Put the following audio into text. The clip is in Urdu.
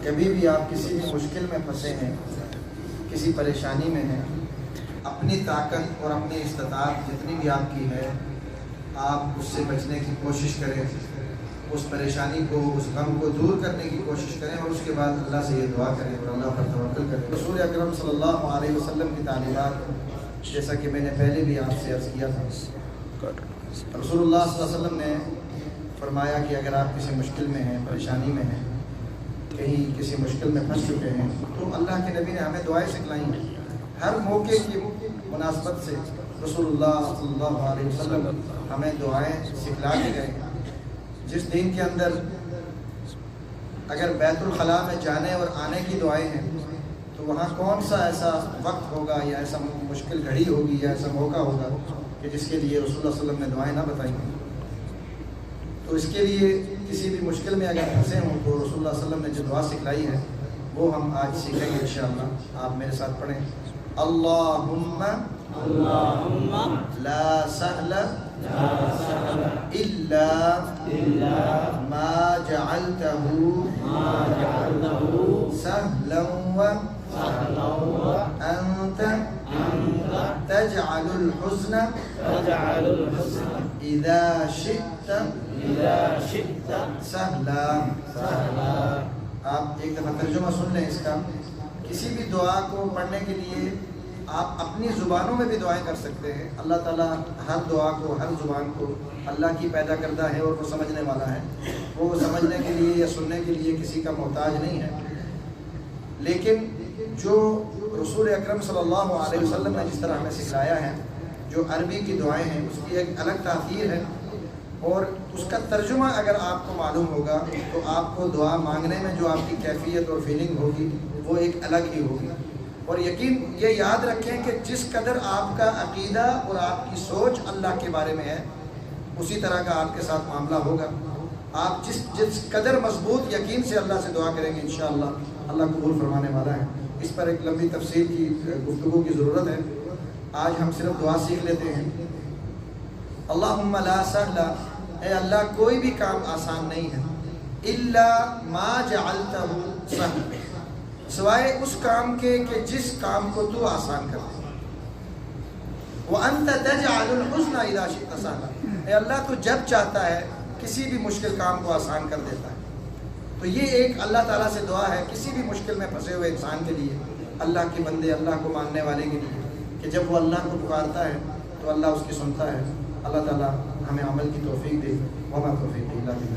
کبھی بھی آپ کسی بھی مشکل میں پھنسے ہیں، کسی پریشانی میں ہیں، اپنی طاقت اور اپنی استطاعت جتنی بھی آپ کی ہے، آپ اس سے بچنے کی کوشش کریں، اس پریشانی کو، اس غم کو دور کرنے کی کوشش کریں، اور اس کے بعد اللہ سے یہ دعا کریں اور اللہ پر توکل کریں۔ رسول اکرم صلی اللہ علیہ وسلم کی تعلیمات، جیسا کہ میں نے پہلے بھی آپ سے عرض کیا تھا، رسول اللہ صلی اللہ علیہ وسلم نے فرمایا کہ اگر آپ کسی مشکل میں ہیں، پریشانی میں ہیں، کہیں کسی مشکل میں پھنس چکے ہیں، تو اللہ کے نبی نے ہمیں دعائیں سکھلائی ہیں۔ ہر موقع کی مناسبت سے رسول اللہ صلی اللہ علیہ وسلم ہمیں دعائیں سکھلا کے گئے ہیں۔ جس دین کے اندر اگر بیت الخلاء میں جانے اور آنے کی دعائیں ہیں، تو وہاں کون سا ایسا وقت ہوگا یا ایسا مشکل گھڑی ہوگی یا ایسا موقع ہوگا کہ جس کے لیے رسول اللہ صلی اللہ علیہ وسلم نے دعائیں نہ بتائی ہیں۔ تو اس کے لیے کسی بھی مشکل میں اگر پھنسے ہوں تو رسول اللہ صلی اللہ علیہ وسلم نے جو دعا سکھلائی ہے وہ ہم آج سیکھیں گے انشاءاللہ۔ آپ میرے ساتھ پڑھیں، اللہم لا سہل الا ما جعلتہ سہلا وانت تجعل الحزن اذا شئت سہلا۔ آپ ایک دفعہ ترجمہ سن لیں اس کا۔ کسی بھی دعا کو پڑھنے کے لیے آپ اپنی زبانوں میں بھی دعائیں کر سکتے ہیں۔ اللہ تعالیٰ ہر دعا کو، ہر زبان کو اللہ کی پیدا کردہ ہے اور وہ سمجھنے والا ہے۔ وہ سمجھنے کے لیے یا سننے کے لیے کسی کا محتاج نہیں ہے۔ لیکن جو رسول اکرم صلی اللہ علیہ وسلم نے جس طرح ہمیں سکھلایا ہے، جو عربی کی دعائیں ہیں، اس کی ایک الگ تاثیر ہے، اور اس کا ترجمہ اگر آپ کو معلوم ہوگا تو آپ کو دعا مانگنے میں جو آپ کی کیفیت اور فیلنگ ہوگی وہ ایک الگ ہی ہوگی۔ اور یہ یاد رکھیں کہ جس قدر آپ کا عقیدہ اور آپ کی سوچ اللہ کے بارے میں ہے، اسی طرح کا آپ کے ساتھ معاملہ ہوگا۔ آپ جس قدر مضبوط یقین سے اللہ سے دعا کریں گے، انشاءاللہ اللہ قبول فرمانے والا ہے۔ اس پر ایک لمبی تفصیل کی گفتگو کی ضرورت ہے، آج ہم صرف دعا سیکھ لیتے ہیں۔ اللہم لا سہل، اے اللہ کوئی بھی کام آسان نہیں ہے، الا ما جعلتہ سہل، سوائے اس کام کے کہ جس کام کو تو آسان کر دے۔ وَأَنْتَ تَجْعَلُ الْحُزْنَ إِذَا شِئْتَ سَهْلًا، اے اللہ تو جب چاہتا ہے کسی بھی مشکل کام کو آسان کر دیتا ہے۔ تو یہ ایک اللہ تعالیٰ سے دعا ہے کسی بھی مشکل میں پھنسے ہوئے انسان کے لیے، اللہ کے بندے، اللہ کو ماننے والے کے لیے، کہ جب وہ اللہ کو پکارتا ہے تو اللہ اس کی سنتا ہے۔ اللہ تعالیٰ ہمیں عمل کی توفیق دے۔ وما توفیق الا باللہ۔